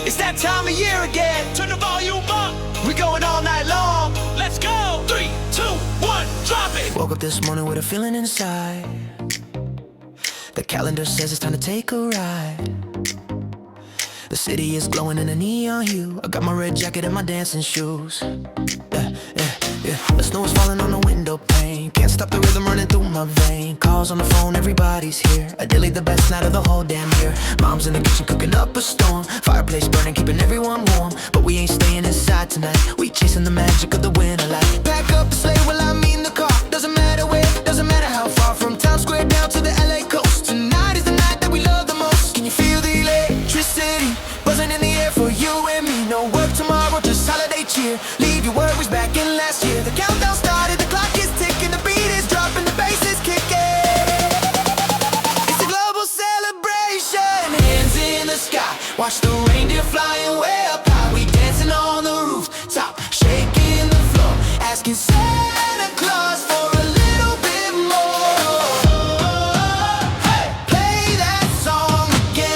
It's that time of year again. Turn the volume up. We're going all night long. Let's go. 3, 2, 1, drop it. Woke up this morning with a feeling inside. The calendar says it's time to take a ride. The city is glowing in a neon hue. I got my red jacket and my dancing shoes. The snow is falling on the window pane. Can't stop the rhythm running through my vein. Calls on the phone, everybody's here. Ideally the best night of the whole damn year. Mom's in the kitchen cooking up a storm. Fireplace burning, keeping everyone warm. But we ain't staying inside tonight. We chasing the magic of the winter light. Pack up the sleigh, well I mean the car. Doesn't matter where, doesn't matter how far. From Times Square down to the LA coast. Tonight is the night that we love the most. Can you feel the electricity buzzing in the air for you and me? No work tomorrow, just holiday cheer. Leave your worries back in last year. The countdown started, the clock is ticking, the beat is dropping, the bass is kicking. It's a global celebration. Hands in the sky, watch the reindeer flying way up high. We dancing on the rooftop, shaking the floor, asking Santa Claus for a little bit more. Hey, play that song again.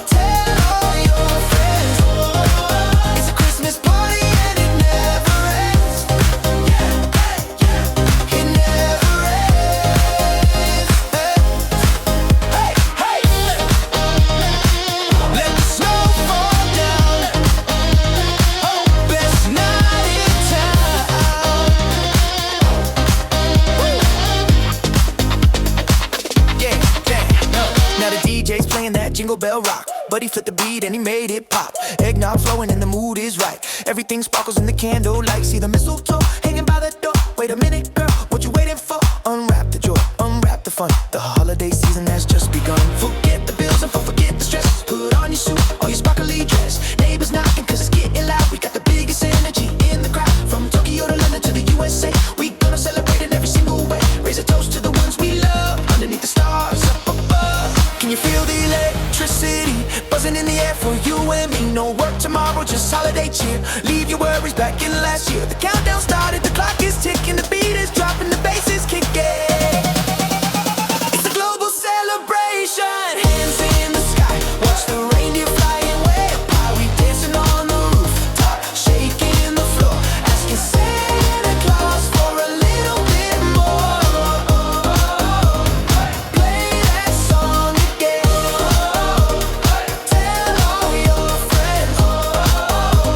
Tell all your friends it's a Christmas party and it never ends. It never ends. Hey, hey, let the snow fall down. Oh, best night in town. Yeah, damn. Now the DJ's playing that Jingle Bell Rock. But he flipped the beat and he made it pop. Eggnog flowing and the mood is right. Everything sparkles in the candlelight. See the mistletoe hanging by the door. Wait a minute, girl, what you waiting for? Unwrap the joy, unwrap the fun. The holiday season has just begun. Forget the bills and forget the stress. Put on your suit or your sparkly dress. Neighbors knocking cause it's getting loud. We got the biggest energy in the crowd. From Tokyo to London to the USA. We gonna celebrate in every single way. Raise a toast to the ones we love. Underneath the stars up above. Can you feel the electricity buzzing in the air for you and me? No work tomorrow, just holiday cheer. Leave your worries back in last year. The countdown started, the clock is ticking, the beat is dropping, the bass is kicking. It's a global celebration. Hands in the sky, watch the reindeer flying way up high. We dancing on the rooftop, shaking the floor, asking Santa Claus for a little bit more. Play that song again. Tell all your friends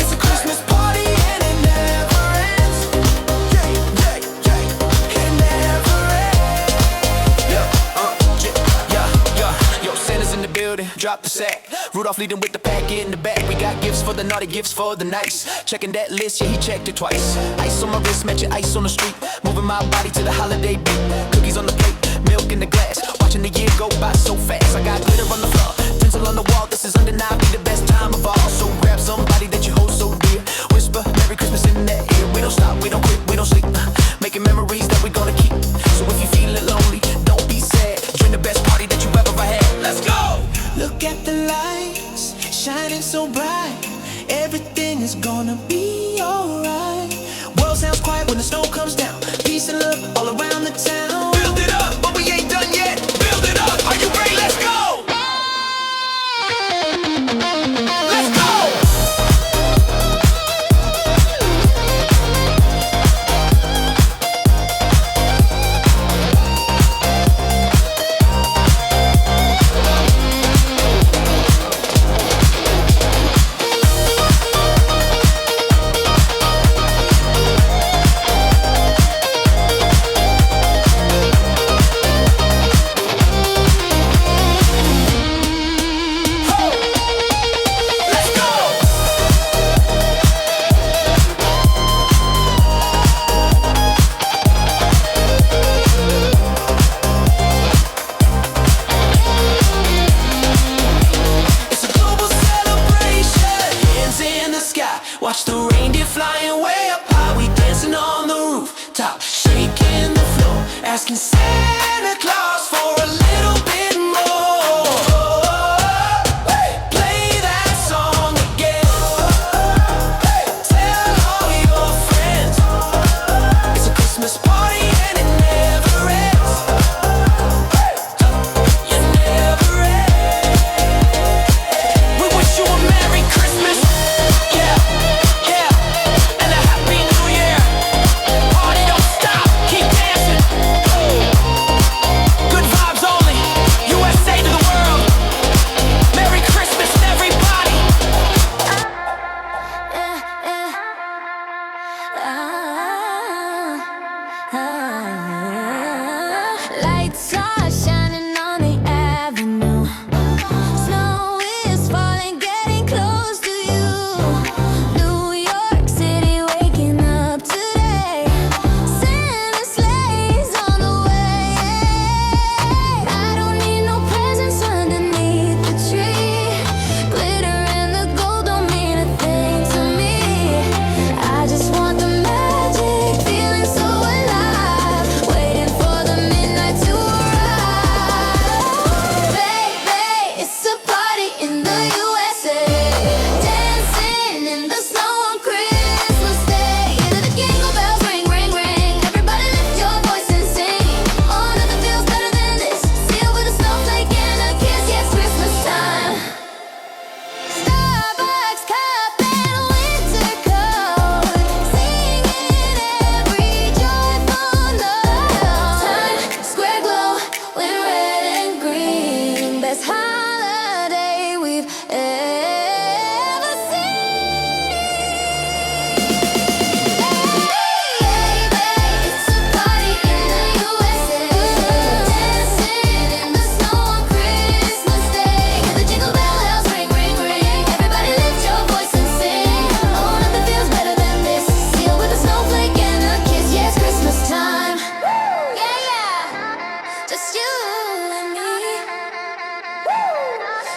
it's a Christmas party and it never ends. It never ends. Yo, Santa's in the building, drop the sack. Rudolph leading with the pack in the back. We got gifts for the naughty, gifts for the nice. Checking that list, yeah, he checked it twice. Ice on my wrist, matching ice on the street. Moving my body to the holiday beat. Cookies on the plate, milk in the glass. Watching the year go by so fast. I got glitter on the floor, tinsel on the wall. This is undeniably the best time of all. So grab somebody that you hold so dear. Whisper Merry Christmas in that ear. We don't stop, we don't quit, we don't sleep. Making memories that we're gonna keep. So if you feeling lonely, don't be sad. Join the best party that you ever had. Let's go! Look at the lights, shining so bright. Everything is gonna be alright. World sounds quiet when the snow comes down. Peace and love all around the town. Build it up, but we ain't done yet. Build it up, are you ready? Let's go! Let's go!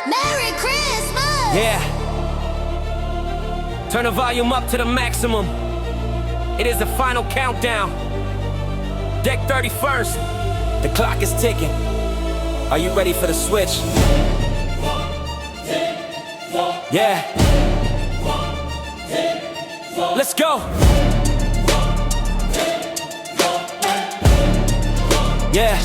Merry Christmas! Yeah. Turn the volume up to the maximum. It is the final countdown. Deck 31st. The clock is ticking. Are you ready for the switch? Yeah. Let's go. Yeah.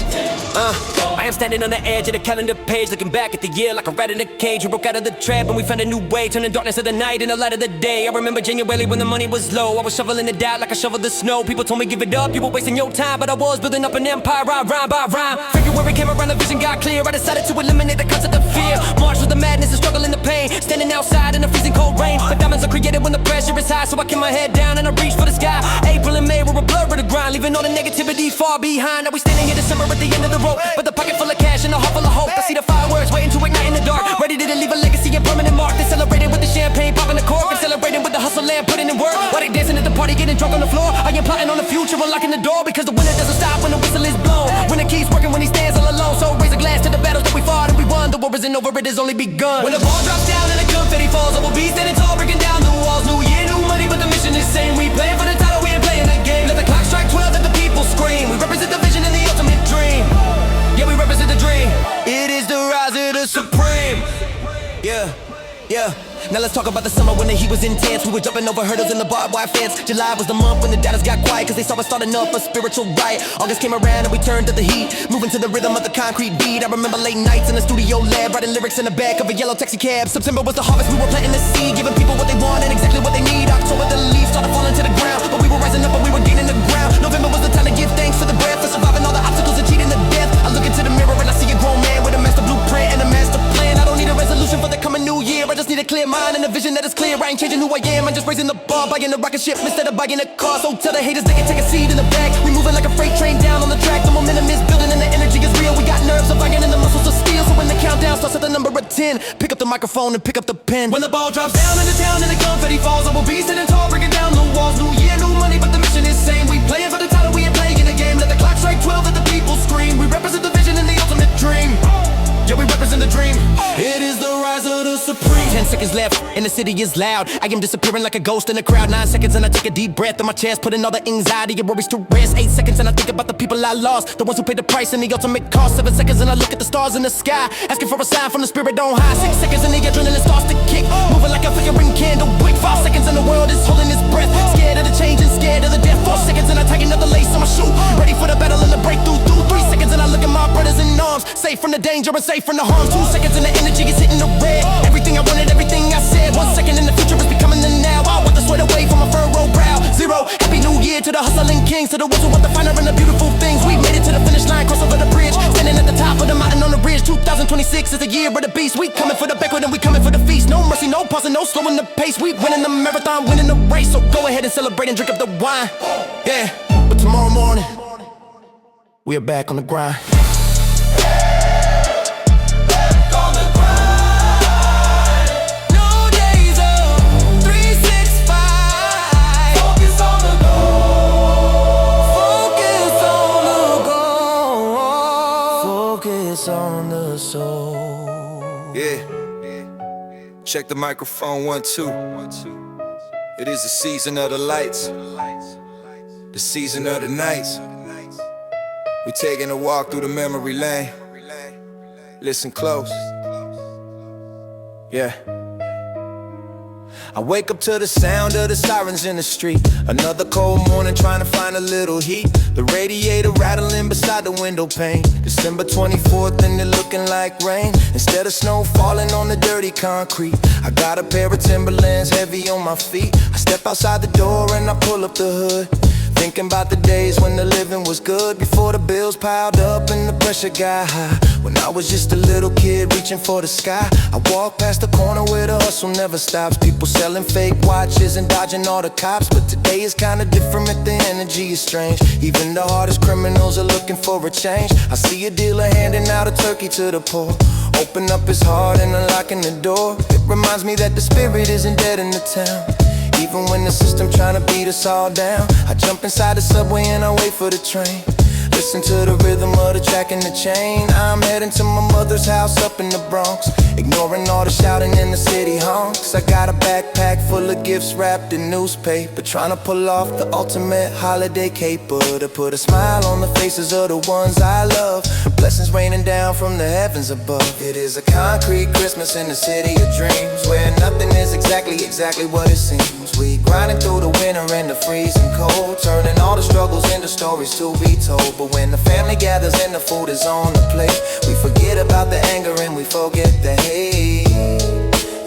I am standing on the edge of the calendar page, looking back at the year like a rat in a cage. We broke out of the trap and we found a new way, turning darkness of the night into the light of the day. I remember January when the money was low. I was shoveling it out like I shoveled the snow. People told me give it up, you were wasting your time, but I was building up an empire, rhyme by rhyme. February came around, the vision got clear. I decided to eliminate the concept of fear. March with the madness and struggle and the pain, standing outside in the freezing cold rain. But diamonds are created when the pressure is high, so I keep my head down and I reach for the sky. April and May were a blur of the grind, leaving all the negativity far behind. Now we standing here December at the end of the road, but the pocket full of cash and a heart full of hope. I see the fireworks waiting to ignite in the dark, ready to leave a legacy and permanent mark. They celebrating with the champagne, popping the cork, and celebrating with the hustle and putting in work. While they dancing at the party, getting drunk on the floor, I am plotting on the future, unlocking the door, because the winner doesn't stop when the whistle is blown. Winner keeps working when he stands all alone, so raise a glass to the battles that we fought and we won. The war isn't over, it has only begun. When the ball drops down and the confetti falls, I will be standing tall, breaking down the walls. New year, new money, but the mission is same. We playing for the title, we ain't playing the game. Let the clock strike 12, let the people scream. We represent the vision and the ultimate dream. Yeah, we represent the dream. It is the rise of the supreme. Yeah, yeah. Now let's talk about the summer when the heat was intense. We were jumping over hurdles in the barbed wire fence. July was the month when the doubters got quiet, cause they saw us starting up a spiritual riot. August came around and we turned to the heat, moving to the rhythm of the concrete beat. I remember late nights in the studio lab, writing lyrics in the back of a yellow taxi cab. September was the harvest, we were planting the seed, giving people what they want and exactly what they need. October the leaves started falling to the ground, but we were rising up and we were gaining the ground. November was the time to give thanks for the breath, for surviving all the obstacles and cheating to death. I look into the mirror and I see a grown man with a master blueprint and a master plan. I don't need a resolution for the coming new year, I just need a clear mind and a vision that is clear. I ain't changing who I am, I'm just raising the bar, buying a rocket ship instead of buying a car. So tell the haters they can take a seat in the back. We moving like a freight train down on the track. The momentum is building and the energy is real. We got nerves of iron and the muscles of steel. So when the countdown starts at the number of 10, pick up the microphone and pick up the pen. When the ball drops down in the town and the confetti falls, I will be standing tall, breaking down the walls. New year, new money, but the mission is same. We playing for the title, we ain't playing the game. Let the clock strike 12, let the people scream. We represent the vision and the ultimate dream. Yeah, we represent the dream. It is the rise of the supreme. 10 seconds left and the city is loud. I am disappearing like a ghost in the crowd. 9 seconds and I take a deep breath in my chest, putting all the anxiety and worries to rest. 8 seconds and I think about the people I lost, the ones who paid the price and the ultimate cost. 7 seconds and I look at the stars in the sky, asking for a sign from the spirit on high. 6 seconds and the adrenaline starts to kick, moving like a flickering candle wick. 5 seconds and the world is holding its breath, scared of the change and scared of the death. 4 seconds and I tighten up the lace on my shoe, ready for the battle and the breakthrough. 3 seconds and I look at my brothers in arms, safe from the danger and safe from the harm. 2 seconds and the energy is hitting the red. Everything I wanted, everything I said. 1 second and the future is becoming the now. I want the sweat away from my furrow brow. 0, happy new year to the hustling kings, to the ones who want the finer and the beautiful things. We made it to the finish line, cross over the bridge, standing at the top of the mountain on the ridge. 2026 is the year of the beast. We coming for the banquet and we coming for the feast. No mercy, no pausing, no slowing the pace. We winning the marathon, winning the race. So go ahead and celebrate and drink up the wine. Yeah, but tomorrow morning we are back on the grind. On the soul. Yeah. Check the microphone 1 2. It is the season of the lights, the season of the nights. We taking a walk through the memory lane. Listen close. Yeah. I wake up to the sound of the sirens in the street. Another cold morning trying to find a little heat. The radiator rattling beside the window pane. December 24th and it looking like rain, instead of snow falling on the dirty concrete. I got a pair of Timberlands heavy on my feet. I step outside the door and I pull up the hood, thinking about the days when the living was good, before the bills piled up and the pressure got high. When I was just a little kid reaching for the sky, I walked past the corner where the hustle never stops. People selling fake watches and dodging all the cops. But today is kinda different, the energy is strange. Even the hardest criminals are looking for a change. I see a dealer handing out a turkey to the poor, open up his heart and unlocking the door. It reminds me that the spirit isn't dead in the town, even when the system tryna beat us all down. I jump inside the subway and I wait for the train, Listen to the rhythm of the track and the chain. I'm heading to my mother's house up in the Bronx, ignoring all the shouting in the city honks. I got a backpack full of gifts wrapped in newspaper, trying to pull off the ultimate holiday caper, to put a smile on the faces of the ones I love. Blessings raining down from the heavens above. It is a concrete Christmas in the city of dreams, where nothing is exactly what it seems. We grinding through the winter and the freezing cold, turning all the struggles into stories to be told. But when the family gathers and the food is on the plate, we forget about the anger and we forget the hate.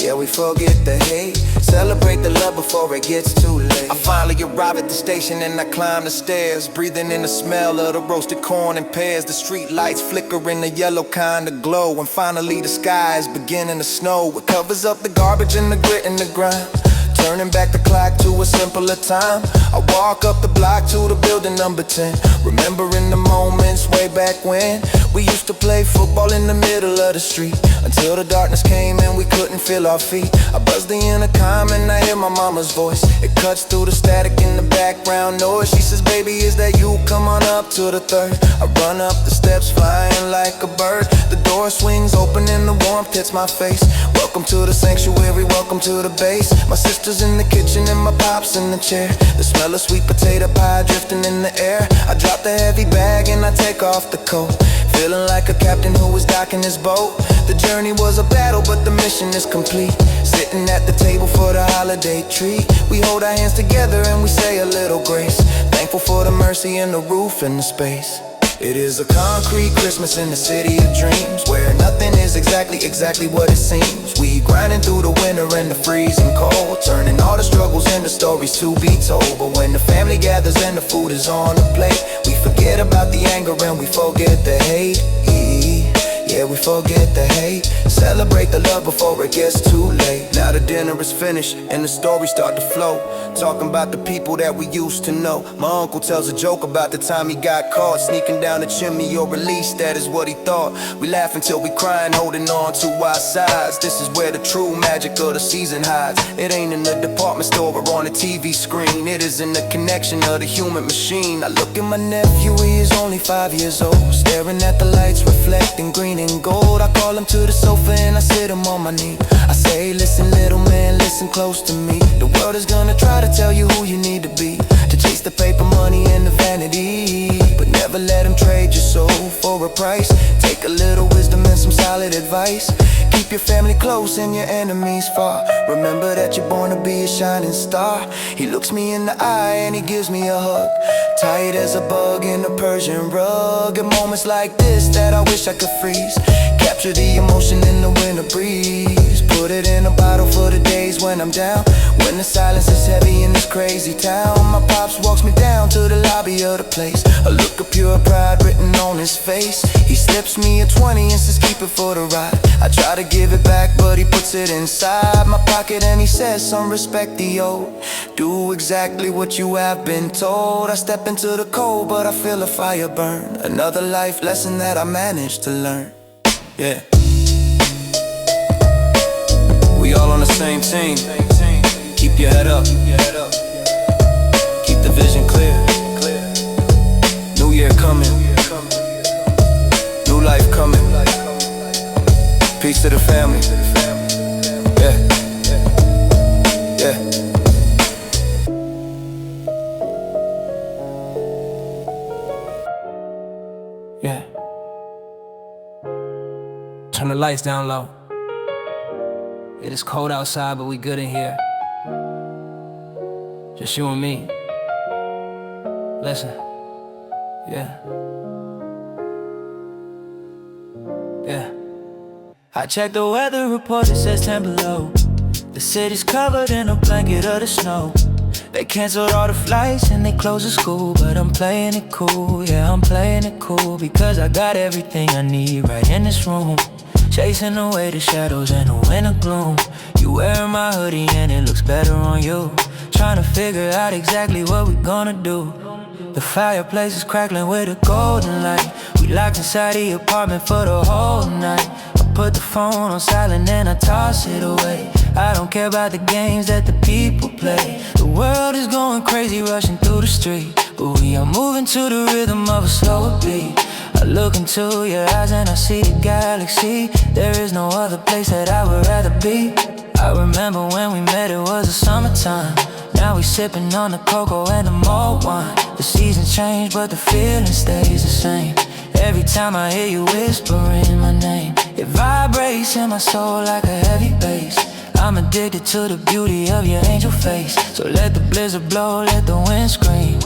Yeah, we forget the hate. Celebrate the love before it gets too late. I finally arrive at the station and I climb the stairs, breathing in the smell of the roasted corn and pears. The street lights flicker in the yellow kind of glow, and finally the sky is beginning to snow. It covers up the garbage and the grit and the grime, turning back the clock to a simpler time. I walk up the block to the building number 10, remembering the moments way back when we used to play football in the middle of the street, until the darkness came and we couldn't feel our feet. I buzz the intercom and I hear my mama's voice. It cuts through the static in the background noise. She says, baby, is that you? Come on up to the third. I run up the steps flying like a bird. The door swings open and the warmth hits my face. Welcome to the sanctuary, welcome to the base. My sister's in the kitchen and my pop's in the chair. The smell of sweet potato pie drifting in the air. I drop the heavy bag and I take off the coat, feeling like a captain who was docking his boat. The journey was a battle, but the mission is complete. Sitting at the table for the holiday treat, we hold our hands together and we say a little grace, thankful for the mercy and the roof and the space. It is a concrete Christmas in the city of dreams, where nothing is exactly what it seems. We grinding through the winter and the freezing cold, turning all the struggles into stories to be told. But when the family gathers and the food is on the plate, we forget about the anger and we forget the hate. Yeah, we forget the hate. Celebrate the love before it gets too late. Now the dinner is finished and the stories start to flow, talking about the people that we used to know. My uncle tells a joke about the time he got caught sneaking down the chimney, or released, that is what he thought. We laugh until we crying, holding on to our sides. This is where the true magic of the season hides. It ain't in the department store or on the TV screen. It is in the connection of the human machine. I look at my nephew, he is only 5 years old, staring at the lights reflecting green and gold. I call him to the sofa and I sit him on my knee. I say, listen little man, listen close to me. The world is gonna try to tell you who you need to be, to chase the paper money and the vanity, but never let him trade your soul for a price. Take a little wisdom and some solid advice. Keep your family close and your enemies far. Remember that you're born to be a shining star. He looks me in the eye and he gives me a hug, tight as a bug in a Persian rug. At moments like this that I wish I could freeze, capture the emotion in the winter breeze, put it in a bottle for the days when I'm down, when the silence is heavy in this crazy town. My pops walks me down to the lobby of the place, a look of pure pride written on his face. He slips me a 20 and says keep it for the ride. I try to give it back but he puts it inside my pocket and he says, son, respect the old, do exactly what you have been told. I step into the cold but I feel a fire burn, another life lesson that I managed to learn. Yeah, we all on the same team. Keep your head up, keep the vision clear. New year coming, new life coming. Peace to the family. Yeah, yeah. Yeah. Turn the lights down low. It is cold outside, but we good in here. Just you and me. Listen. Yeah. Yeah. I checked the weather report, it says 10 below. The city's covered in a blanket of the snow. They canceled all the flights and they closed the school, but I'm playing it cool, yeah, I'm playing it cool, because I got everything I need right in this room. Chasing away the shadows and the winter gloom. You wearing my hoodie and it looks better on you. Trying to figure out exactly what we gonna do. The fireplace is crackling with a golden light. We locked inside the apartment for the whole night. I put the phone on silent and I toss it away. I don't care about the games that the people play. The world is going crazy, rushing through the street, We are moving to the rhythm of a slower beat. I look into your eyes and I see the galaxy. There is no other place that I would rather be. I remember when we met, it was the summertime. Now we sipping on the cocoa and the mulled wine. The seasons change but the feeling stays the same. Every time I hear you whispering my name, it vibrates in my soul like a heavy bass. I'm addicted to the beauty of your angel face. So let the blizzard blow, let the wind scream.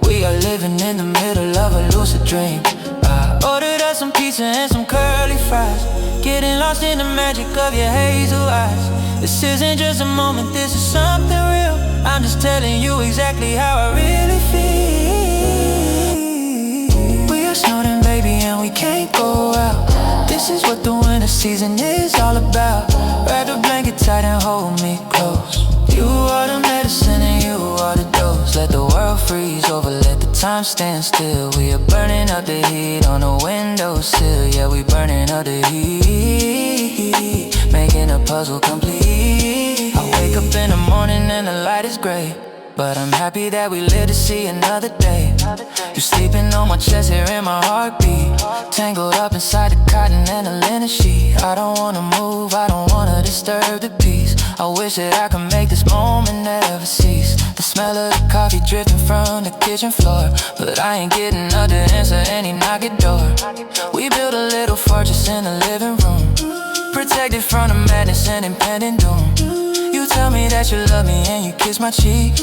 We are living in the middle of a lucid dream. I ordered us some pizza and some curly fries, getting lost in the magic of your hazel eyes. This isn't just a moment, this is something real. I'm just telling you exactly how I really feel. We are snowing, baby, and we can't go out. This is what the winter season is all about. Wrap the blanket tight and hold me close. You are the medicine and you are the dose. Let the world freeze over, let the time stand still. We are burning up the heat on the windowsill. Yeah, we burning up the heat, making a puzzle complete. I wake up in the morning and the light is gray, but I'm happy that we live to see another day. You're sleeping on my chest, hearing my heartbeat, tangled up inside the cotton and the linen sheet. I don't wanna move, I don't wanna disturb the peace. I wish that I could make this moment never cease. The smell of the coffee drifting from the kitchen floor, but I ain't getting nothing to answer any knock at door. We built a little fortress in the living room, protected from the madness and impending doom. You tell me that you love me and you kiss my cheek.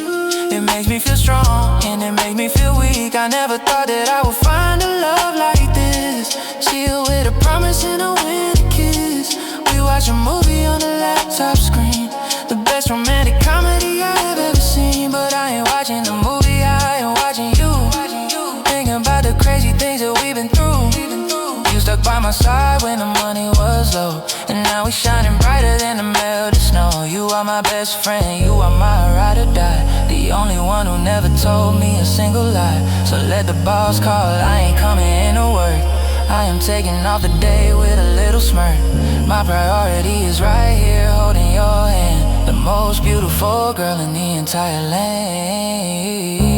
It makes me feel strong and it makes me feel weak. I never thought that I would find a love like this, sealed with a promise and a winter kiss. We watch a movie on the laptop screen, the best romantic comedy I have ever seen. But I ain't watching the movie, I am watching you. Thinking about the crazy things that we've been through. You stuck by my side when the money was low, and now we shining brighter than the melted snow. You are my best friend, you are my ride or die, the only one who never told me a single lie. So let the boss call, I ain't coming in to work. I am taking off the day with a little smirk. My priority is right here holding your hand, the most beautiful girl in the entire land.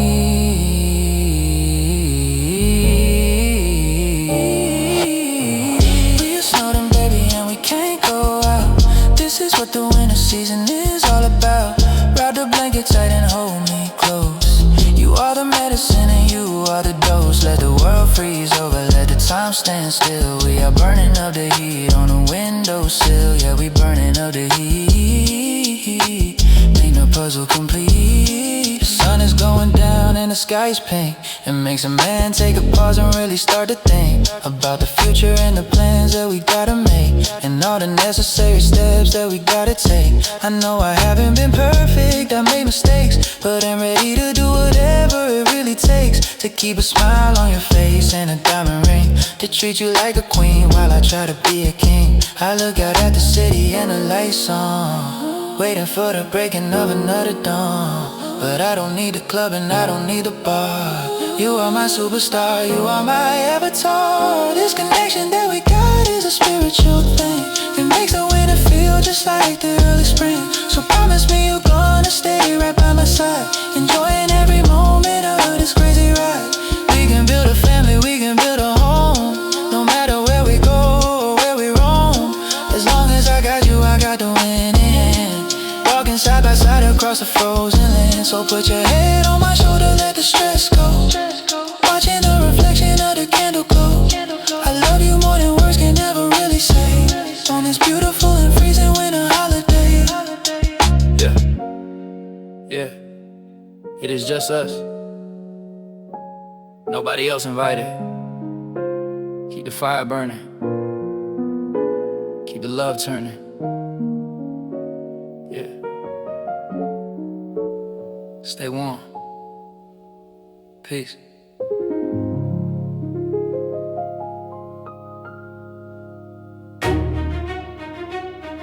What the winter season is all about. Wrap the blanket tight and hold me close. You are the medicine and you are the dose. Let the world freeze over, let the time stand still. We are burning up the heat on the windowsill. Yeah, we burning up the heat, make the puzzle complete. The sun is going down and the sky is pink. It makes a man take a pause and really start to think about the future and the plans that we gotta make, and all the necessary steps that we gotta take. I know I haven't been perfect, I made mistakes, but I'm ready to do whatever it really takes to keep a smile on your face and a diamond ring, to treat you like a queen while I try to be a king. I look out at the city and the lights on, waiting for the breaking of another dawn. But I don't need the club and I don't need the bar. You are my superstar, you are my avatar. This connection that we got is a spiritual thing. It makes the winter feel just like the early spring. So promise me you're gonna stay right by my side, enjoying every moment of this crazy ride. We can build a family, we can build a home, no matter where we go or where we roam. As long as I got you, I got the winning hand. Walking side by side across the frozen land. So put your head on my shoulder, let the stress go. Watching the reflection of the candle glow. I love you more than words can ever really say, on this beautiful and freezing winter holiday. Yeah, yeah, it is just us, nobody else invited. Keep the fire burning, keep the love turning. Yeah, stay warm. Peace.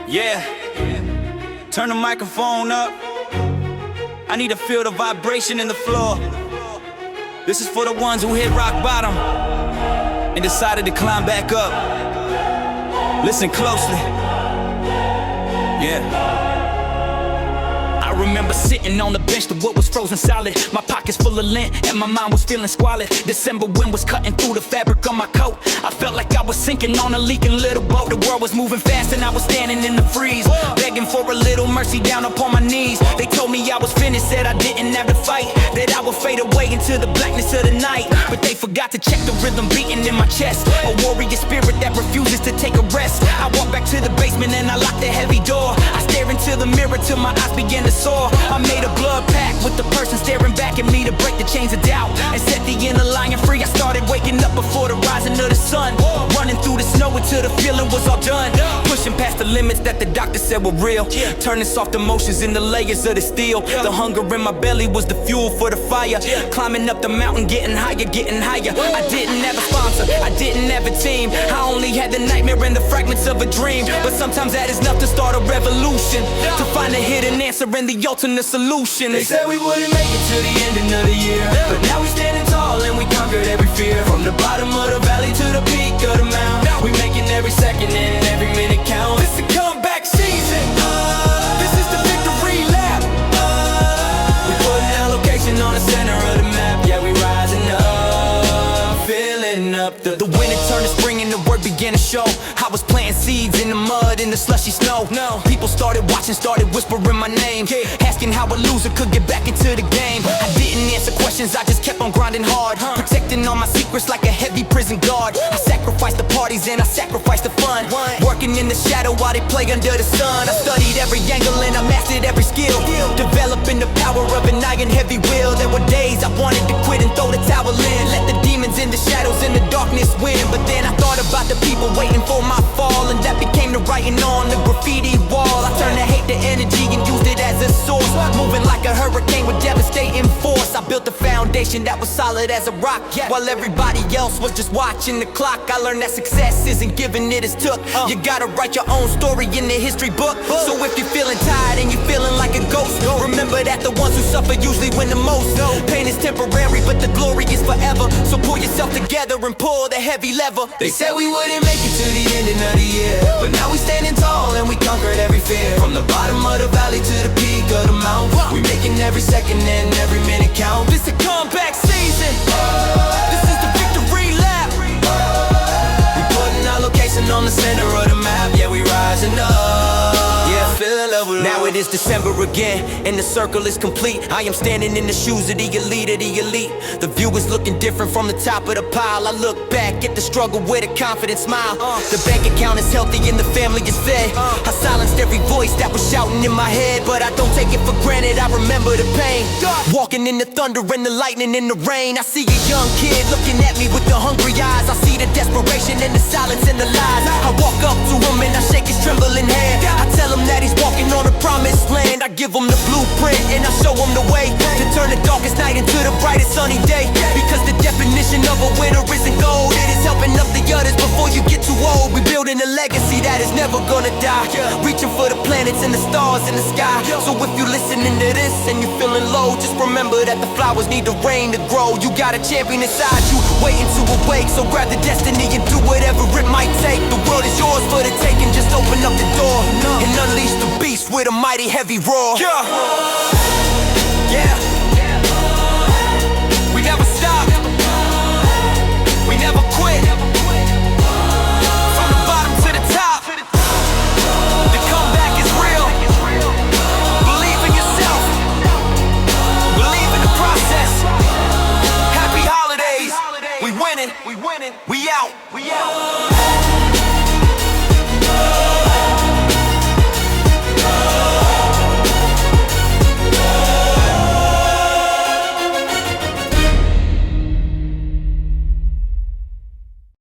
Yeah, turn the microphone up. I need to feel the vibration in the floor. This is for the ones who hit rock bottom and decided to climb back up. Listen closely. Yeah, I remember sitting on the bench, the wood was frozen solid. My pockets full of lint and my mind was feeling squalid. December wind was cutting through the fabric of my coat. I felt like I was sinking on a leaking little boat. The world was moving fast and I was standing in the freeze, begging for a little mercy down upon my knees. They told me I was finished, said I didn't have to fight, that I would fade away into the blackness of the night. But they forgot to check the rhythm beating in my chest, a warrior spirit that refuses to take a rest. I walked back to the basement and I locked the heavy door. I stare into the mirror till my eyes began to soar. I made a blood pact with the person staring back at me to break the chains of doubt and set the inner lion free. I started waking up before the rising of the sun, running through the snow until the feeling was all done, pushing past the limits that the doctor said were real, turning soft emotions into layers of the steel. The hunger in my belly was the fuel for the fire, climbing up the mountain, getting higher, getting higher. I didn't have a sponsor, I didn't have a team, I only had the nightmare and the fragments of a dream. But sometimes that is enough to start a revolution, to find a hidden answer and the ultimate solution. They said we wouldn't make it to the ending of the year, but now we standing tall and we conquered every fear. From the bottom of the valley to the peak of the mountain, we making every second and every minute count. It's the comeback season, this is the victory lap. We putting our location on the center of the map. Yeah, we rising up, filling up the winter turned to spring and the work began to show. I was planting seeds in the mud, in the slushy snow. People started watching, started whispering my name, asking how a loser could get back into the game. I didn't answer questions, I just kept on grinding hard, protecting all my secrets like a heavy prison guard. I sacrificed the parties and I sacrificed the fun, working in the shadow while they play under the sun. I studied every angle and I mastered every skill, developing the power of an iron heavy will. There were days I wanted to quit and throw the towel in, let the demons in the shadows and the darkness win. But then I thought about the people waiting for my fall, and that became the writing on the graffiti wall. I turned the hate to energy and used it as a source, moving like a hurricane with devastating force. I built a foundation that was solid as a rock, while everybody else was just watching the clock. I learned that success isn't giving, it is took. You gotta write your own story in the history book. So if you're feeling tired and you're feeling like a ghost, remember that the ones who suffer usually win the most. Pain is temporary but the glory is forever, so pull yourself together and pull the heavy lever. They said we wouldn't make it to the ending of the year, but now we standing tall and we conquered every fear. From the bottom of the valley to the peak of the mountain, we making every second and every minute count. This a comeback season, this is the victory lap. We putting our location on the center of the map. Yeah, we rising up, yeah, feeling love with now it is December again, and the circle is complete. I am standing in the shoes of the elite of the elite. The view is looking different from the top of the pile. I look back at the struggle with a confident smile. The bank account is healthy and the family is fed. I silenced every voice that was shouting in my head, but I don't take it for granted, I remember the pain. Walking in the thunder and the lightning and the rain, I see a young kid looking at me with the hungry eyes. I see the desperation and the silence and the lies. I walk up to him and I shake his trembling hand. I tell him that he's walking on a promised land. I give him the blueprint and I show him the way to turn the darkest night into the brightest sunny day. Because the definition of a winner isn't gold, it is helping up the others before you get too old. We building a legacy that is never gonna die, reaching for the planets and the stars in the sky. So if you listening to this and you feeling low, just remember that the flowers need the rain to grow. You got a champion inside you waiting to awake, so grab the destiny and do whatever it might take. The world is yours for the taking, just open up the door and unleash the beast with a mighty heavy roar. Yeah.